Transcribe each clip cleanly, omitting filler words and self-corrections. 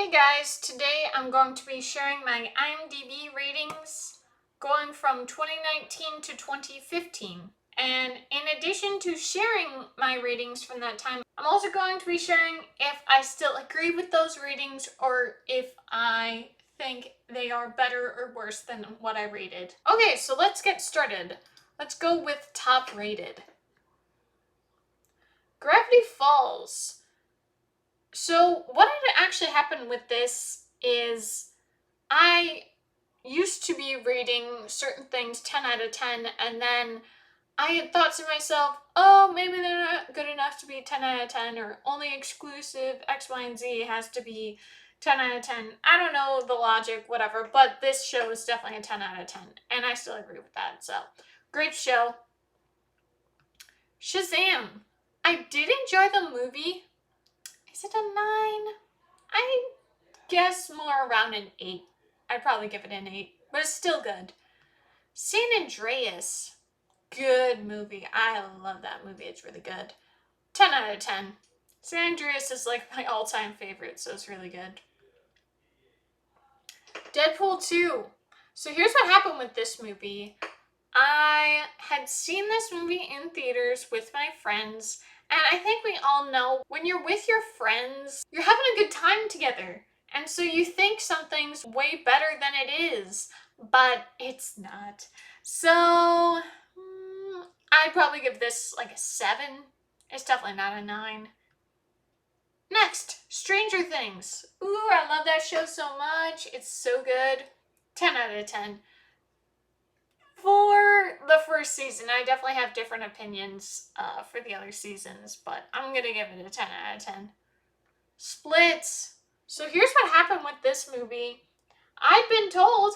Hey guys, today I'm going to be sharing my IMDb ratings going from 2019 to 2015. And in addition to sharing my ratings from that time, I'm also going to be sharing if I still agree with those ratings or if I think they are better or worse than what I rated. Okay, so let's get started. Let's go with top rated. Gravity Falls. So what had actually happened with this is I used to be rating certain things 10 out of 10, and then I had thought to myself, oh, maybe they're not good enough to be 10 out of 10, or only exclusive X, Y, and Z has to be 10 out of 10. I don't know the logic, whatever, but this show is definitely a 10 out of 10, and I still agree with that, so great show. Shazam. I did enjoy the movie. Is it a 9? I guess more around an 8. I'd probably give it an 8, but it's still good. San Andreas. Good movie. I love that movie. It's really good. 10 out of 10. San Andreas is like my all-time favorite, so it's really good. Deadpool 2. So here's what happened with this movie. I had seen this movie in theaters with my friends, and I think we all know when you're with your friends, you're having a good time together. And so you think something's way better than it is, but it's not. So I'd probably give this like a 7. It's definitely not a 9. Next, Stranger Things. Ooh, I love that show so much. It's so good. 10 out of 10. For the first season, I definitely have different opinions for the other seasons, but I'm going to give it a 10 out of 10. Split. So here's what happened with this movie. I've been told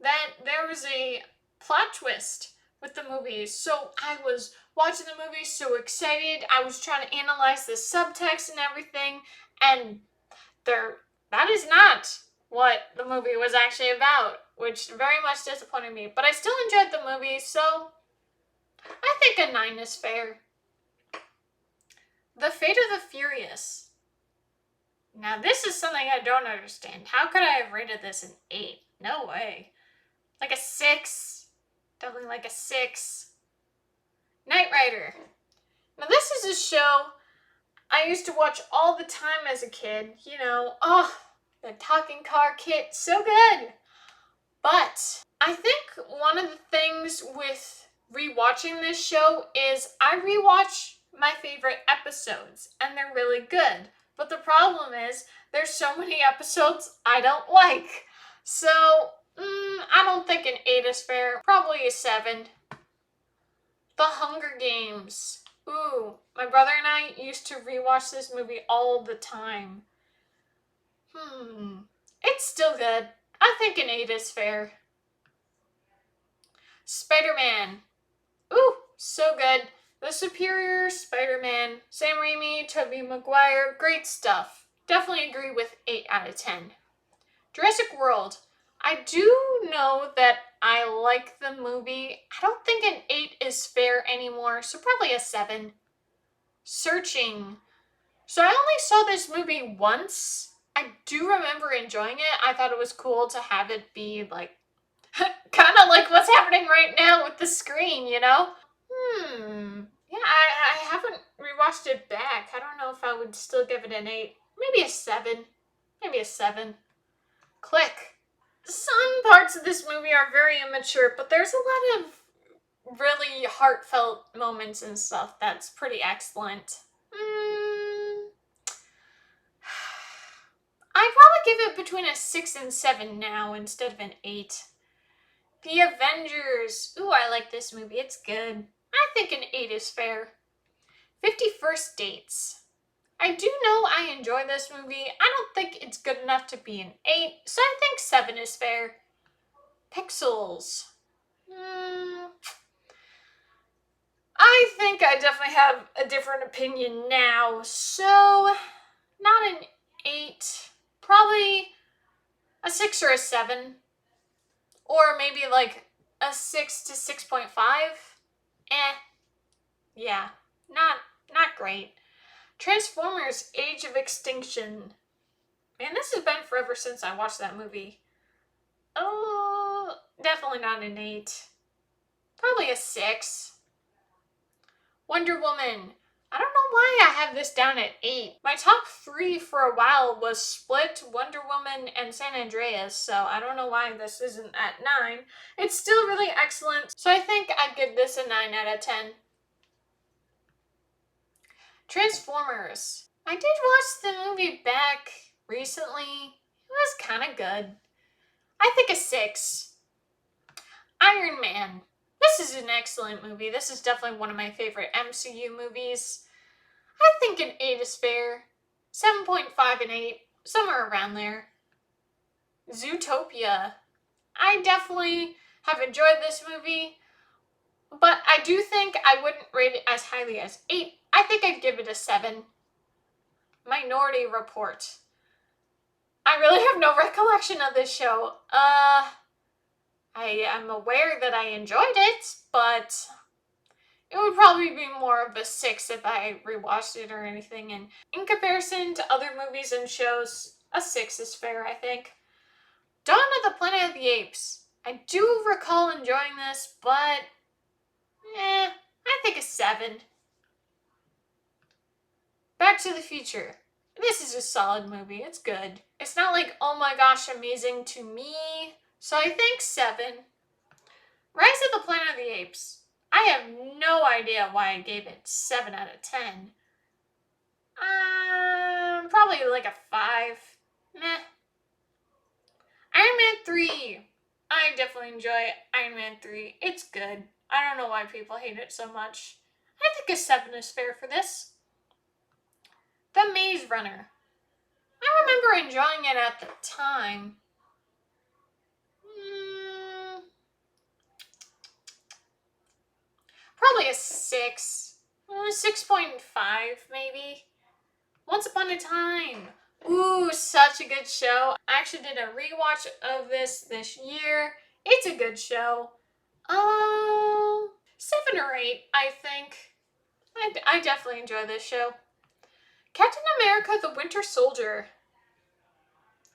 that there was a plot twist with the movie, so I was watching the movie so excited. I was trying to analyze the subtext and everything, and that is not what the movie was actually about, which very much disappointed me. But I still enjoyed the movie, so I think a 9 is fair. The Fate of the Furious. Now this is something I don't understand. How could I have rated this an 8? No way. Like a 6. Definitely like a 6. Knight Rider. Now this is a show I used to watch all the time as a kid. You know, the talking car kit, so good. But I think one of the things with rewatching this show is I rewatch my favorite episodes, and they're really good. But the problem is there's so many episodes I don't like. So I don't think an 8 is fair. Probably a 7. The Hunger Games. Ooh, my brother and I used to rewatch this movie all the time. It's still good. I think an 8 is fair. Spider-Man. Ooh, so good. The Superior Spider-Man. Sam Raimi, Tobey Maguire. Great stuff. Definitely agree with 8 out of 10. Jurassic World. I do know that I like the movie. I don't think an 8 is fair anymore, so probably a 7. Searching. So I only saw this movie once. I do remember enjoying it. I thought it was cool to have it be like kind of like what's happening right now with the screen, you know? Yeah, I haven't rewatched it back. I don't know if I would still give it an 8. Maybe a 7. Maybe a 7. Click. Some parts of this movie are very immature, but there's a lot of really heartfelt moments and stuff that's pretty excellent. I'd probably give it between a 6 and 7 now instead of an 8. The Avengers. Ooh, I like this movie. It's good. I think an 8 is fair. 50 First Dates. I do know I enjoy this movie. I don't think it's good enough to be an 8, so I think 7 is fair. Pixels. I think I definitely have a different opinion now, so not an 8. Probably a 6 or a 7. Or maybe like a 6 to 6.5. Yeah, not great. Transformers Age of Extinction. Man, this has been forever since I watched that movie. Oh, definitely not an 8. Probably a 6. Wonder Woman. I don't know why I have this down at 8. My top 3 for a while was Split, Wonder Woman, and San Andreas, so I don't know why this isn't at 9. It's still really excellent, so I think I'd give this a 9 out of 10. Transformers. I did watch the movie back recently. It was kind of good. I think a 6. Iron Man. This is an excellent movie. This is definitely one of my favorite MCU movies. I think an 8 is fair. 7.5 and 8, somewhere around there. Zootopia. I definitely have enjoyed this movie, but I do think I wouldn't rate it as highly as 8. I think I'd give it a 7. Minority Report. I really have no recollection of this show. I am aware that I enjoyed it, but it would probably be more of a 6 if I rewatched it or anything. And in comparison to other movies and shows, a 6 is fair, I think. Dawn of the Planet of the Apes. I do recall enjoying this, but I think a 7. Back to the Future. This is a solid movie. It's good. It's not like, oh my gosh, amazing to me. So I think 7. Rise of the Planet of the Apes. I have no idea why I gave it 7 out of 10. Probably like a 5. Meh. Iron Man 3. I definitely enjoy Iron Man 3. It's good. I don't know why people hate it so much. I think a 7 is fair for this. The Maze Runner. I remember enjoying it at the time. Probably a 6. 6.5 maybe. Once Upon a Time. Ooh, such a good show. I actually did a rewatch of this year. It's a good show. 7 or 8, I think. I definitely enjoy this show. Captain America the Winter Soldier.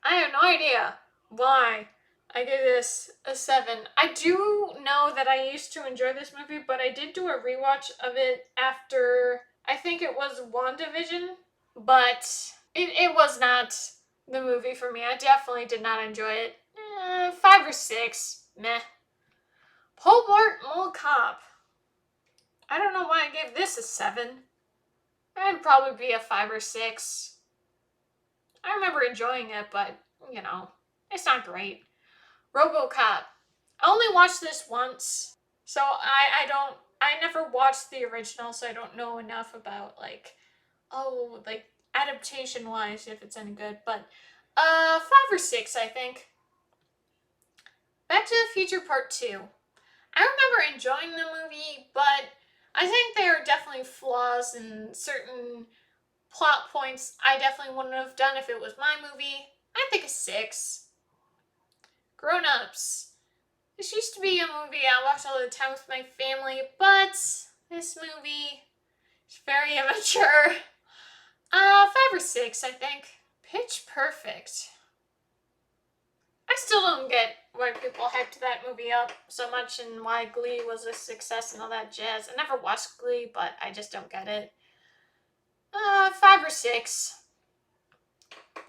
I have no idea why I gave this a 7. I do know that I used to enjoy this movie, but I did do a rewatch of it after, I think it was WandaVision, but it was not the movie for me. I definitely did not enjoy it. 5 or 6. Meh. Pole Blart Mall Cop. I don't know why I gave this a 7. I'd probably be a 5 or 6. I remember enjoying it, but, it's not great. RoboCop. I only watched this once, so I never watched the original, so I don't know enough about, adaptation-wise, if it's any good, but, 5 or 6, I think. Back to the Future Part 2. I remember enjoying the movie, but I think there are definitely flaws in certain plot points I definitely wouldn't have done if it was my movie. I think a 6. Grown Ups. This used to be a movie I watched all the time with my family, but this movie is very immature. 5 or 6, I think. Pitch Perfect. I still don't get why people hyped that movie up so much and why Glee was a success and all that jazz. I never watched Glee, but I just don't get it. 5 or 6.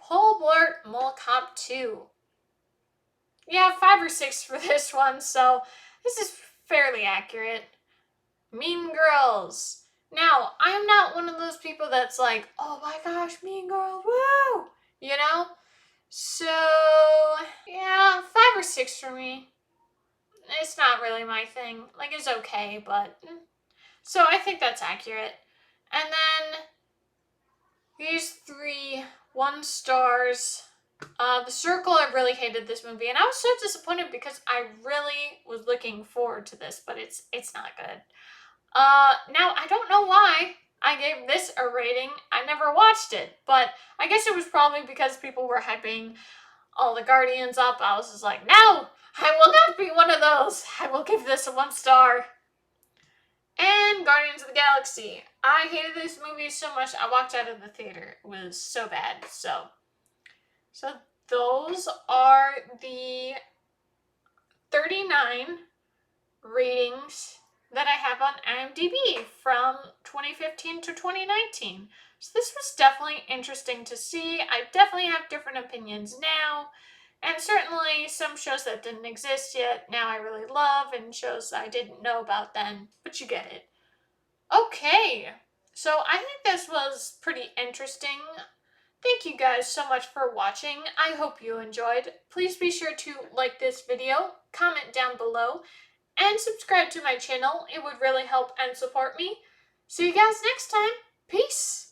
Pole Blart Mall Cop 2. Yeah, 5 or 6 for this one, so this is fairly accurate. Mean Girls. Now, I'm not one of those people that's like, oh my gosh, Mean Girls, woo! So, yeah, 5 or 6 for me. It's not really my thing. It's okay, but... So I think that's accurate. And then, these 3 1 stars. The Circle, I really hated this movie, and I was so disappointed because I really was looking forward to this, but it's not good. Now, I don't know why I gave this a rating. I never watched it, but I guess it was probably because people were hyping all the Guardians up. I was just like, no, I will not be one of those. I will give this a 1 star. And Guardians of the Galaxy. I hated this movie so much, I walked out of the theater. It was so bad, so So those are the 39 ratings that I have on IMDb from 2015 to 2019. So this was definitely interesting to see. I definitely have different opinions now. And certainly some shows that didn't exist yet now I really love, and shows I didn't know about then, but you get it. Okay, so I think this was pretty interesting. Thank you guys so much for watching. I hope you enjoyed. Please be sure to like this video, comment down below, and subscribe to my channel. It would really help and support me. See you guys next time. Peace!